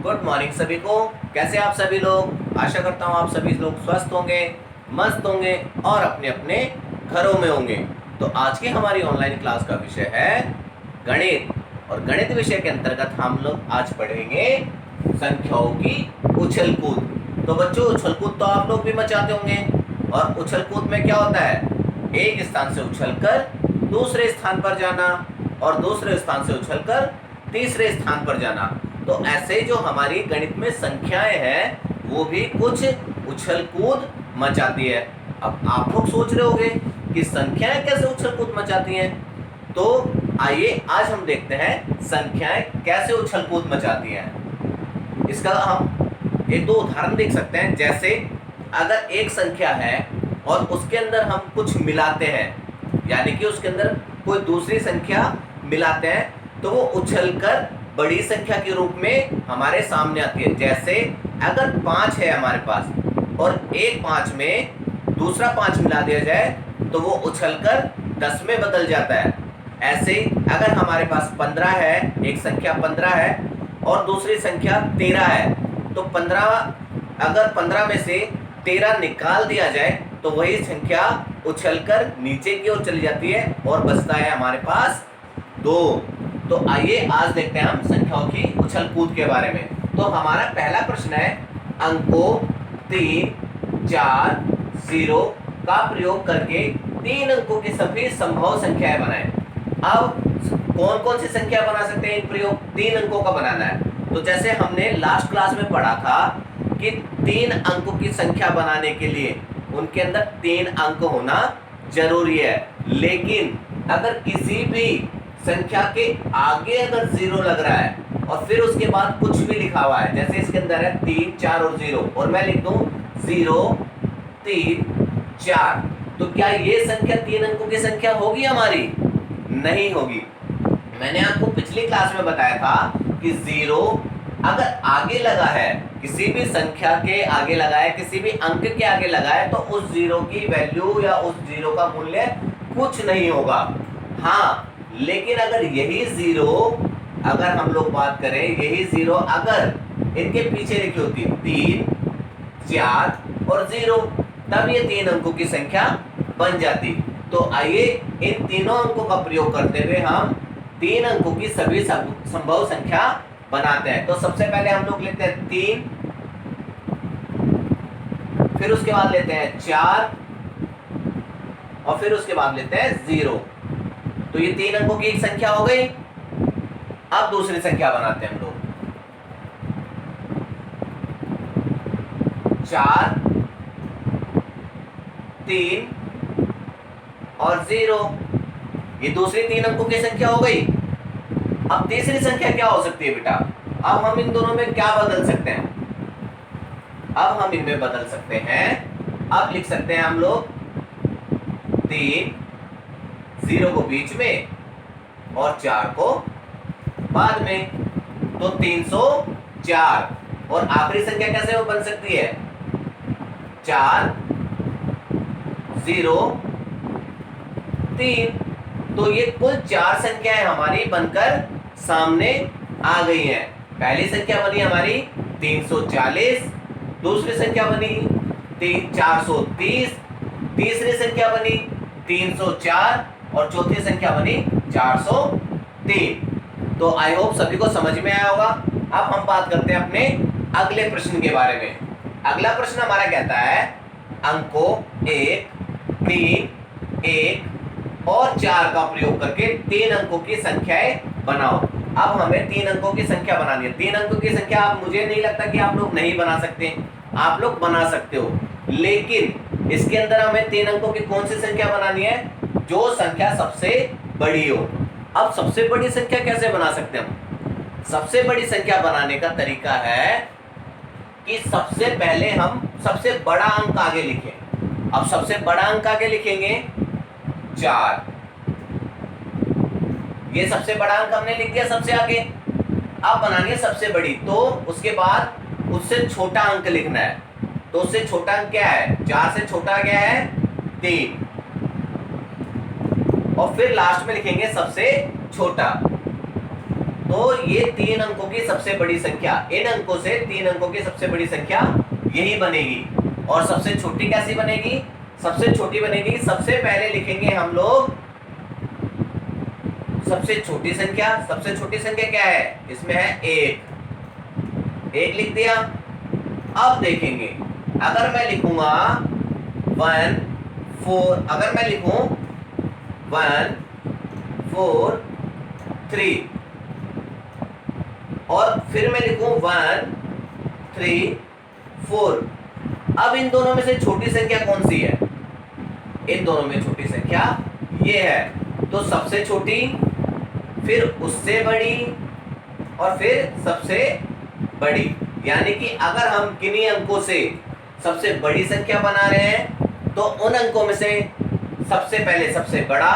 Good morning सभी को। कैसे आप सभी लोग? आशा करता हूँ आप सभी लोग स्वस्थ होंगे, मस्त होंगे और अपने अपने घरों में होंगे। तो आज की हमारी ऑनलाइन क्लास का विषय है गणित, और गणित विषय के अंतर्गत हम लोग आज पढ़ेंगे संख्याओं की उछल कूद। तो बच्चों, उछल कूद तो आप लोग भी मचाते होंगे, और उछल कूद में क्या होता है? एक स्थान से उछलकर दूसरे स्थान पर जाना और दूसरे स्थान से उछलकर तीसरे स्थान पर जाना। तो ऐसे जो हमारी गणित में संख्याएं हैं वो भी कुछ उछल कूद मचाती है। अब आप लोग सोच रहे होंगे कि संख्याएं कैसे उछल कूद मचाती हैं। तो आइए आज हम देखते हैं संख्याएं कैसे उछल कूद मचाती हैं। इसका हम एक दो उदाहरण देख सकते हैं। जैसे अगर एक संख्या है और उसके अंदर हम कुछ मिलाते हैं, यानी कि उसके अंदर कोई दूसरी संख्या मिलाते हैं, तो वो उछलकर बड़ी संख्या के रूप में हमारे सामने आती है। जैसे अगर 5 है हमारे पास और एक 5 में दूसरा 5 मिला दिया जाए तो वो उछलकर 10 में बदल जाता है। ऐसे ही अगर हमारे पास 15 है, एक संख्या 15 है और दूसरी संख्या 13 है, तो 15 में से 13 निकाल दिया जाए तो वही संख्या उछलकर नीचे की ओर चली जाती है और बचता है हमारे पास 2। तो आइए आज देखते हैं हम संख्याओं की उछल कूद के बारे में। तो हमारा पहला प्रश्न है, अंकों 3, 4, 0 का प्रयोग करके 3 अंकों की सभी संभव संख्याएं बनाएं। अब कौन कौन सी संख्या बना सकते हैं? इन प्रयोग 3 अंकों का बनाना है। तो जैसे हमने लास्ट क्लास में पढ़ा था कि 3 अंकों की संख्या बनाने के लिए उनके अंदर 3 अंक होना जरूरी है। लेकिन अगर किसी भी संख्या के आगे अगर 0 लग रहा है और फिर उसके बाद कुछ भी लिखा हुआ है, जैसे इसके अंदर है 3, 4 और 0, और मैं लिख दूं 0, 3, 4, तो क्या ये संख्या 3 अंकों की संख्या होगी हमारी? नहीं होगी। मैंने आपको पिछली क्लास में बताया था कि 0 अगर आगे लगा है, किसी भी संख्या के आगे लगा है, किसी भी अंक के आगे लगा है, तो उस 0 की वैल्यू या उस 0 का मूल्य कुछ नहीं होगा। हाँ, लेकिन अगर यही 0, अगर हम लोग बात करें यही 0 अगर इनके पीछे लिखी होती 3, 4 और 0, तब ये 3 अंकों की संख्या बन जाती। तो आइए इन तीनों अंकों का प्रयोग करते हुए हम 3 अंकों की सभी संभव संख्या बनाते हैं। तो सबसे पहले हम लोग लेते हैं 3, फिर उसके बाद लेते हैं 4 और फिर उसके बाद लेते हैं 0। तो ये 3 अंकों की एक संख्या हो गई। अब दूसरी संख्या बनाते हैं हम लोग, 4, 3 और 0। ये दूसरी 3 अंकों की संख्या हो गई। अब तीसरी संख्या क्या हो सकती है बेटा? अब हम इन दोनों में क्या बदल सकते हैं? अब हम इनमें बदल सकते हैं। अब लिख सकते हैं हम लोग 3, 0 को बीच में और 4 को बाद में, तो 304। और आखिरी संख्या कैसे वो बन सकती है? 4, 0, 3। तो ये कुल 4 संख्याएं हमारी बनकर सामने आ गई हैं। पहली संख्या बनी हमारी 340, दूसरी संख्या बनी 430, तीसरी संख्या बनी 304 और चौथी संख्या बनी 403। तो आई होप सभी को समझ में आया होगा। अब हम बात करते हैं अपने अगले प्रश्न के बारे में। अगला प्रश्न हमारा कहता है, अंकों 1, 3, 1 और 4 का प्रयोग करके 3 अंकों की संख्याएं बनाओ। अब हमें 3 अंकों की संख्या बनानी है। 3 अंकों की संख्या आप, मुझे नहीं लगता कि आप लोग नहीं बना सकते, आप लोग बना सकते हो। लेकिन इसके अंदर हमें 3 अंकों की कौन सी संख्या बनानी है? जो संख्या सबसे बड़ी हो। अब सबसे बड़ी संख्या कैसे बना सकते हैं हम? सबसे बड़ी संख्या बनाने का तरीका है कि सबसे पहले हम सबसे बड़ा अंक आगे लिखें। अब सबसे बड़ा अंक आगे लिखेंगे 4। ये सबसे बड़ा अंक हमने लिख दिया सबसे आगे। अब बनानी है सबसे बड़ी, तो उसके बाद उससे छोटा अंक लिखना है। तो उससे छोटा अंक क्या है? 4 से छोटा क्या है? 3। और फिर लास्ट में लिखेंगे सबसे छोटा। तो तो ये 3 अंकों की सबसे बड़ी संख्या, इन अंकों से 3 अंकों की सबसे बड़ी संख्या यही बनेगी। और सबसे छोटी कैसी बनेगी? सबसे छोटी बनेगी, सबसे पहले लिखेंगे हम लोग सबसे छोटी संख्या। सबसे छोटी संख्या क्या है? इसमें है 1, 1 लिख दिया। अब देखेंगे, अगर मैं लिखूंगा 1 4, अगर मैं लिखूं 1 4 3 और फिर मैं लिखूं 1 3 4, अब इन दोनों में से छोटी संख्या कौन सी है? इन दोनों में छोटी संख्या ये है। तो सबसे छोटी, फिर उससे बड़ी और फिर सबसे बड़ी। यानी कि अगर हम किन्हीं अंकों से सबसे बड़ी संख्या बना रहे हैं तो उन अंकों में से सबसे पहले सबसे बड़ा,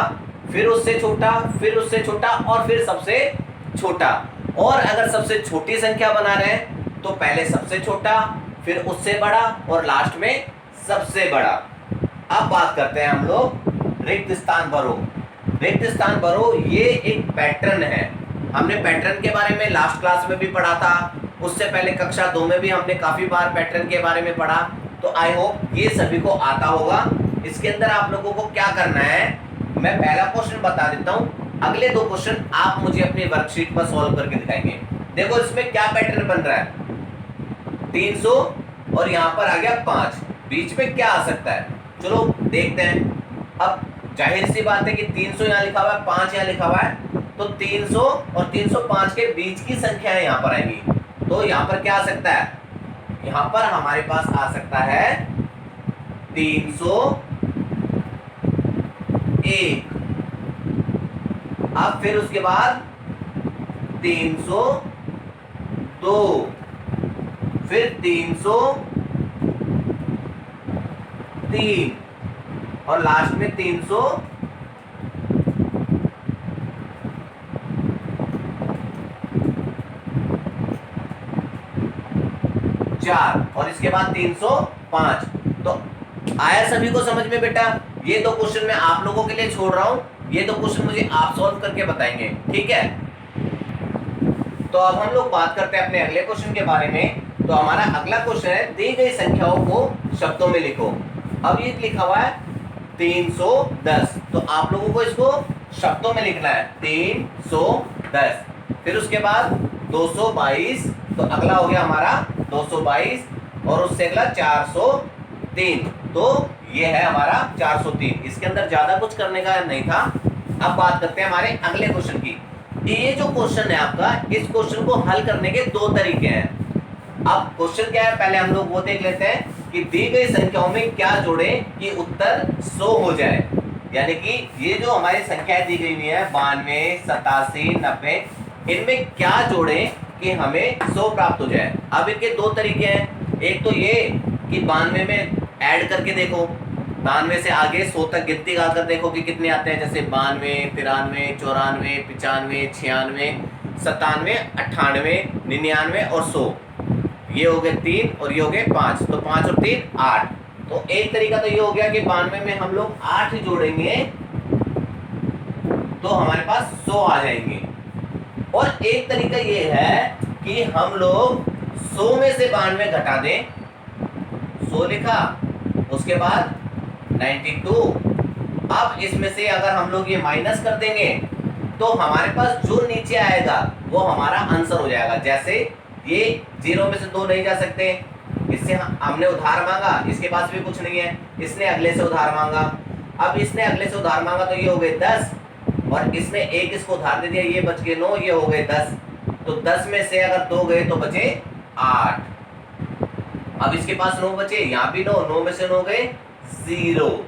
फिर उससे छोटा, फिर उससे छोटा और फिर सबसे छोटा। और अगर सबसे छोटी संख्या बना रहे हैं तो पहले सबसे छोटा, फिर उससे बड़ा और लास्ट में सबसे बड़ा। अब बात करते हैं हम लोग रिक्त स्थान भरो। रिक्त स्थान भरो ये एक पैटर्न है। हमने पैटर्न के बारे में लास्ट क्लास में भी पढ़ा था, उससे पहले कक्षा 2 में भी हमने काफी बार पैटर्न के बारे में पढ़ा। तो आई होप ये सभी को आता होगा। इसके अंदर आप लोगों को क्या करना है, मैं पहला क्वेश्चन बता देता हूँ, अगले 2 क्वेश्चन आप मुझे अपनी वर्कशीट पर सॉल्व करके दिखाएंगे। देखो इसमें क्या पैटर्न बन रहा है, 300 और यहाँ पर आ गया 5, बीच में क्या आ सकता है? चलो देखते हैं। अब जाहिर सी बात है कि 300 यहाँ लिखा हुआ है, 5 यहाँ लिखा हुआ है, तो 300 और 305 के बीच की संख्याएं यहाँ पर आएंगी। तो यहाँ पर क्या आ सकता है? यहाँ पर हमारे पास आ सकता है 301। अब फिर उसके बाद 302, फिर 303 और लास्ट में 304। और इसके बाद 305। तो आया सभी को समझ में बेटा? ये 2 क्वेश्चन मैं आप लोगों के लिए छोड़ रहा हूं, ये 2 क्वेश्चन मुझे आप सॉल्व करके बताएंगे, ठीक है? तो अब हम लोग बात करते हैं अपने अगले क्वेश्चन के बारे में। तो हमारा अगला क्वेश्चन है, दी गई संख्याओं को शब्दों में लिखो। अब ये लिखा हुआ है 310, तो आप लोगों को इसको शब्दों में लिखना है 310। फिर उसके बाद 222, तो अगला हो गया हमारा 222 और उससे अगला 403, तो ये है हमारा 403। इसके अंदर ज्यादा कुछ करने का नहीं था। अब बात करते हैं हमारे अगले क्वेश्चन की। ये जो क्वेश्चन है आपका, इस क्वेश्चन को हल करने के 2 तरीके हैं। अब क्वेश्चन क्या है, पहले हम लोग वो देख लेते हैं कि दी गई संख्याओं में क्या जोड़ें कि उत्तर 100 हो जाए। यानी कि ये जो हमारी संख्या दी गई हुई है 92, 87, 90, इनमें क्या जोड़ें कि हमें 100 प्राप्त हो जाए। अब इनके 2 तरीके हैं। एक तो ये कि 92 में ऐड करके देखो, 92 से आगे 100 तक गिनती गाकर देखो कि कितने आते हैं। जैसे 92, 93, 94, 95, 96, 97, 98, 99 और 100। ये हो गए 3 और ये हो गए 5, तो 5 और 3 8। तो एक तरीका तो ये हो गया कि 92 में हम लोग 8 जोड़ेंगे तो हमारे पास 100 आ जाएंगे। और एक तरीका ये है कि हम लोग 100 में से 92 घटा दें, 100 लिखा, उसके बाद 92। अब इसमें से अगर हम लोग ये माइनस कर देंगे तो हमारे पास जो नीचे आएगा वो हमारा आंसर हो जाएगा। जैसे ये 0 में से 2 नहीं जा सकते, इससे हमने उधार मांगा, इसके पास भी कुछ नहीं है, इसने अगले से उधार मांगा। अब इसने अगले से उधार मांगा तो ये हो गए 10 और इसने एक इसको उधार दे दिया, ये बच गए 9, ये हो गए 10। तो 10 में से अगर 2 गए तो बचे 8। अब इसके पास 9 बचे, यहाँ भी 9, 9 में से 9 गए 0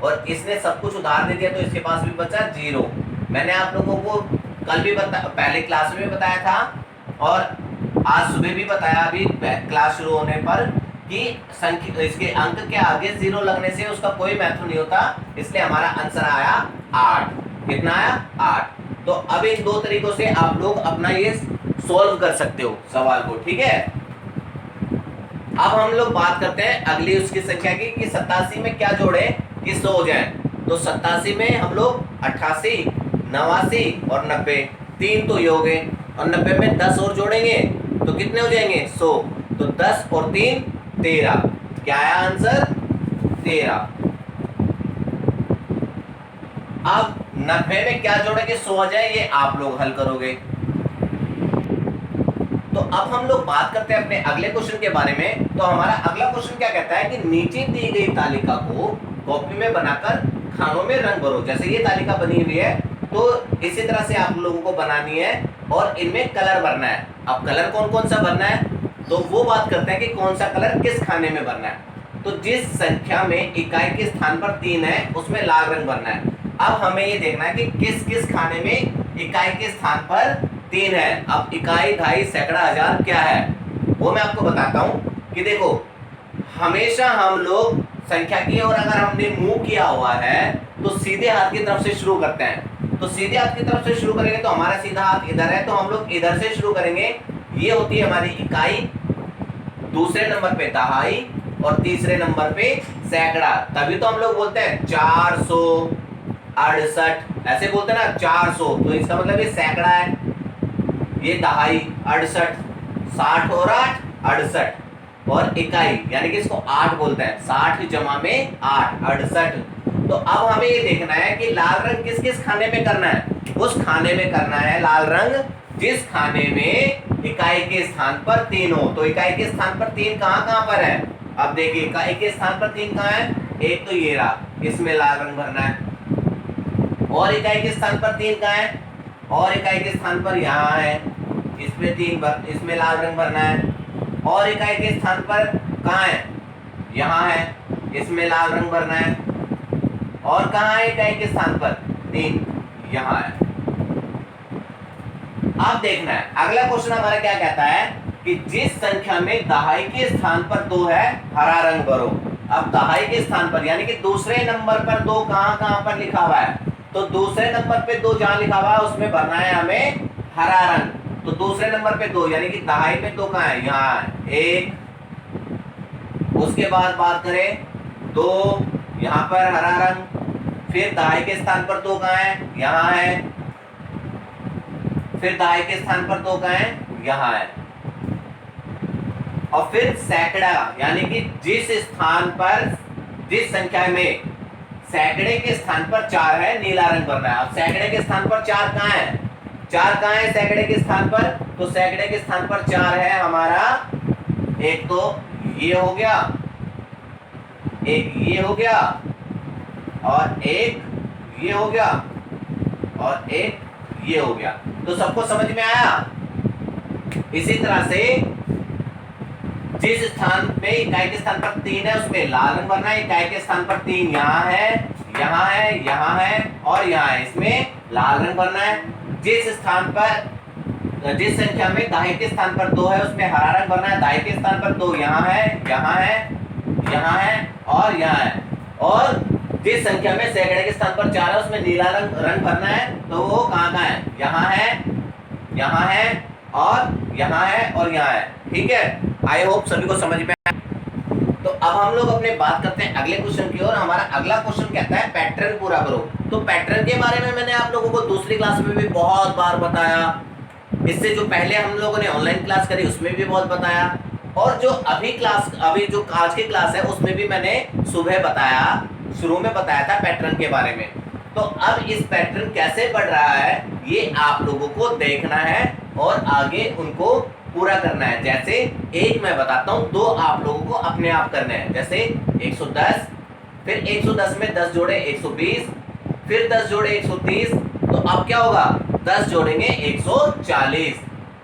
और इसने सब कुछ उधार दे दिया तो इसके पास भी बचा 0। मैंने आप लोगों को कल भी पहले क्लास में भी बताया था और आज सुबह भी बताया अभी क्लास शुरू होने पर कि संख्या इसके अंक के आगे 0 लगने से उसका कोई महत्व नहीं होता, इसलिए हमारा आंसर आया 8। कितना आया? 8। तो अब इन 2 तरीकों से आप लोग अपना ये सॉल्व कर सकते हो सवाल को, ठीक है? अब हम लोग बात करते हैं अगली उसकी संख्या की कि 87 में क्या जोड़े कि 100 हो जाए। तो 87 में हम लोग 88, 89 और 90, 3 तो ये हो गए। और 90 में 10 और जोड़ेंगे तो कितने हो जाएंगे 100। तो 10 और 3 13। क्या आया आंसर 13। अब 90 में क्या जोड़ेंगे 100 आ जाए, ये आप लोग हल करोगे। तो अब हम लोग बात करते हैं अपने अगले क्वेश्चन के बारे में। तो हमारा अगला क्वेश्चन क्या कहता है कि नीचे दी गई तालिका को कॉपी में बनाकर खानों में रंग भरो। जैसे ये तालिका बनी हुई है तो इसी तरह से आप लोगों को बनानी है और इनमें कलर भरना है। अब कलर कौन कौन सा भरना है, तो वो बात करते हैं कि कौन सा कलर किस खाने में भरना है। तो जिस संख्या में इकाई के स्थान पर 3 है उसमें लाल रंग भरना है। अब हमें ये देखना है कि किस किस खाने में इकाई के स्थान पर 3 है। अब इकाई, ढाई, सैकड़ा, हजार क्या है वो मैं आपको बताता हूँ कि देखो हमेशा हम लोग संख्या की और अगर हमने मूव किया हुआ है तो सीधे हाथ की तरफ से शुरू करते हैं। तो सीधे हाथ की तरफ से शुरू करेंगे तो हमारा सीधा हाथ इधर है तो हम लोग इधर से शुरू करेंगे। ये होती है हमारी इकाई, दूसरे नंबर पे दहाई और तीसरे नंबर पे सैकड़ा। तभी तो हम लोग बोलते हैं 468 ऐसे बोलते हैं ना 400। तो इसका मतलब ये सैकड़ा है, ये दहाई 68, 60 और 8 68 और इकाई यानी कि इसको 8 बोलते हैं, 60 जमा में 8 68। तो अब हमें ये देखना है कि लाल रंग किस किस खाने में करना है। उस खाने में करना है लाल रंग जिस खाने में इकाई के स्थान पर 3 हो। तो इकाई के स्थान पर 3 कहां कहां पर है, अब देखिए इकाई के स्थान पर 3 कहां है, एक तो ये रहा, इसमें लाल रंग भरना है। और इकाई के स्थान पर 3 कहां है, और इकाई के स्थान पर यहाँ है, इसमें 3 इसमें लाल रंग भरना है। और इकाई के स्थान पर कहाँ है, यहाँ है, इसमें लाल रंग भरना है। और कहाँ है इकाई के स्थान पर 3, यहाँ है। अब देखना है अगला क्वेश्चन हमारा क्या कहता है कि जिस संख्या में दहाई के स्थान पर 2 है हरा रंग भरो। अब दहाई के स्थान पर यानी कि दूसरे नंबर पर 2 कहां कहां पर लिखा हुआ है, तो दूसरे नंबर पे 2 जहां लिखा हुआ है उसमें भरना है हमें हरा रंग। तो दूसरे नंबर पे 2 यानी कि दहाई पे 2 कहां है, यहाँ है 1। उसके बाद बात करें 2 यहाँ पर हरा रंग, फिर दहाई के स्थान पर 2 कहां है, यहाँ है, फिर दहाई के स्थान पर 2 कहां है, यहाँ है। और फिर सैकड़ा यानी कि जिस स्थान पर, जिस संख्या में सैकड़े के स्थान पर 4 है नीला रंग भरना है। अब सैकड़े के स्थान पर 4 कहां है, 4 कहां है सैकड़े के स्थान पर, तो सैकड़े के स्थान पर 4 है हमारा, एक तो ये हो गया, एक ये हो गया, और एक ये हो गया, और एक ये हो गया। तो सबको समझ में आया। इसी तरह से जिस स्थान पे इकाई के स्थान पर 3 है उसमें लाल रंग भरना है। इकाई के स्थान पर 3 यहाँ है, यहाँ है, यहाँ है और यहाँ है, इसमें लाल रंग भरना है। जिस स्थान पर, जिस संख्या में दहाई के स्थान पर 2 है उसमें हरा रंग भरना है। दहाई के स्थान पर 2 यहाँ है, यहाँ है, यहाँ है और यहाँ है। और जिस संख्या में सैकड़े के स्थान पर 4 है उसमें नीला रंग भरना है। तो वो कहाँ कहाँ है, यहाँ है, यहाँ है और यहाँ है और यहाँ है। ठीक है, आई होप सभी को समझ में आया। तो अब हम लोग अपने बात करते हैं अगले क्वेश्चन की ओर। हमारा अगला क्वेश्चन कहता है पैटर्न पूरा करो। तो पैटर्न के बारे में मैंने आप लोगों को दूसरी क्लास में भी बहुत बार बताया, इससे जो पहले हम लोगों ने ऑनलाइन क्लास करी उसमें भी बहुत बताया, और जो अभी जो आज की क्लास है उसमें भी मैंने सुबह बताया, शुरू में बताया था पैटर्न के बारे में। तो अब इस पैटर्न कैसे बढ़ रहा है ये आप लोगों को देखना है और आगे उनको पूरा करना है। जैसे एक मैं बताता हूँ, 2 आप लोगों को अपने आप करने हैं। जैसे 110, फिर 110 में 10 जोड़े 120, फिर 10 जोड़े 130। तो अब क्या होगा, 10 जोड़ेंगे 140,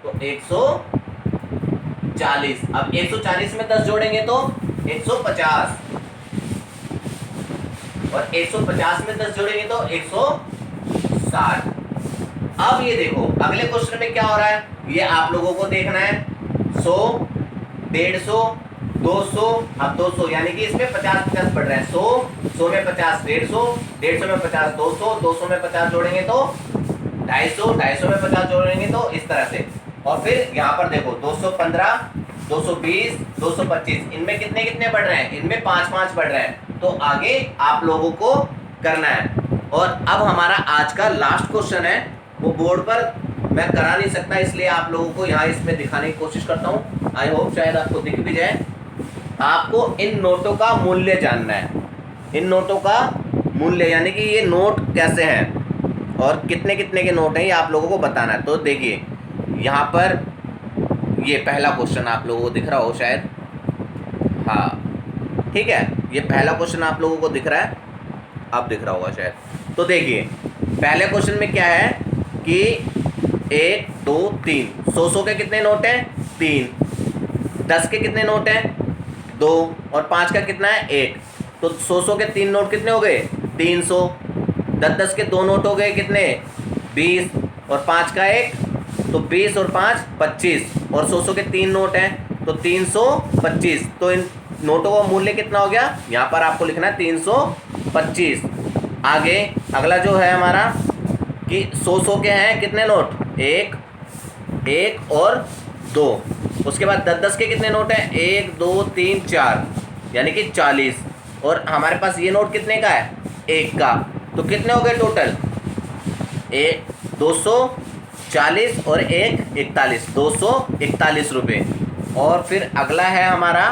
तो 140। अब 140 में 10 जोड़ेंगे तो 150, और 150 में 10 जोड़ेंगे तो 160। अब ये देखो अगले क्वेश्चन में क्या हो रहा है ये आप लोगों को देखना है। 100, 150, 200, अब 200 यानी कि इसमें 50-50 बढ़ रहा है। 100 में 50 150, 150 में 50 200, 200 में 50 जोड़ेंगे तो 250, 250 में 50 जोड़ेंगे तो इस तरह से। और फिर यहाँ पर देखो 215, 220, 225, इनमें कितने कितने बढ़ रहे हैं, इनमें 5-5 बढ़ रहे हैं। तो आगे आप लोगों को करना है। और अब हमारा आज का लास्ट क्वेश्चन है, वो बोर्ड पर मैं करा नहीं सकता, इसलिए आप लोगों को यहाँ इसमें दिखाने की कोशिश करता हूँ। आई होप शायद आपको दिख भी जाए। आपको इन नोटों का मूल्य जानना है, इन नोटों का मूल्य, यानी कि ये नोट कैसे हैं और कितने कितने के नोट हैं, ये आप लोगों को बताना है। तो देखिए यहाँ पर ये पहला क्वेश्चन आप लोगों को दिख रहा हो शायद, हाँ ठीक है, ये पहला क्वेश्चन आप लोगों को दिख रहा है, अब दिख रहा होगा शायद। तो देखिए पहले क्वेश्चन में क्या है कि 1 2 3 100 के कितने नोट हैं, 3। 10 के कितने नोट हैं, 2। और 5 का कितना है, 1। तो 100 के 3 नोट कितने हो गए, 300। 10 के 2 नोट हो गए कितने, 20। और 5 का 1, तो 20 और 5 25। और 100 के 3 नोट हैं तो 325। तो इन नोटों का मूल्य कितना हो गया, यहाँ पर आपको लिखना है 325। आगे अगला जो है हमारा कि 100 के हैं कितने नोट, 1 और 2। उसके बाद 10 के कितने नोट हैं, 1 2 3 4, यानी कि 40। और हमारे पास ये नोट कितने का है, 1 का। तो कितने हो गए टोटल, 240 और 1 41, 241 रुपये। और फिर अगला है हमारा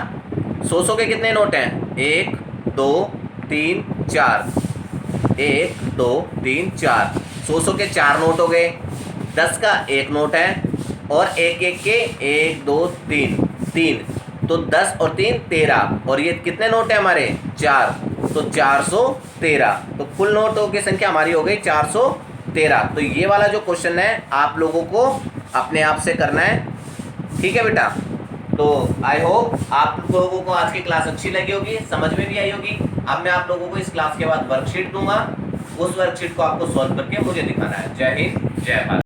100 के कितने नोट हैं, 1 2 3 4, 1 2 3 4। 100 के 4 नोट हो गए, 10 का 1 नोट है, और 1 के 1 2 3, तो 10 और 3 13। और ये कितने नोट है हमारे, 4, तो 413। तो कुल नोटों की संख्या हमारी हो गई 413। तो ये वाला जो क्वेश्चन है आप लोगों को अपने आप से करना है, ठीक है बेटा। तो आई होप आप लोगों को आज की क्लास अच्छी लगी होगी, समझ में भी आई होगी। अब मैं आप लोगों को इस क्लास के बाद वर्कशीट दूंगा, उस वर्कशीट को आपको सॉल्व करके मुझे दिखाना है। जय हिंद, जय भारत।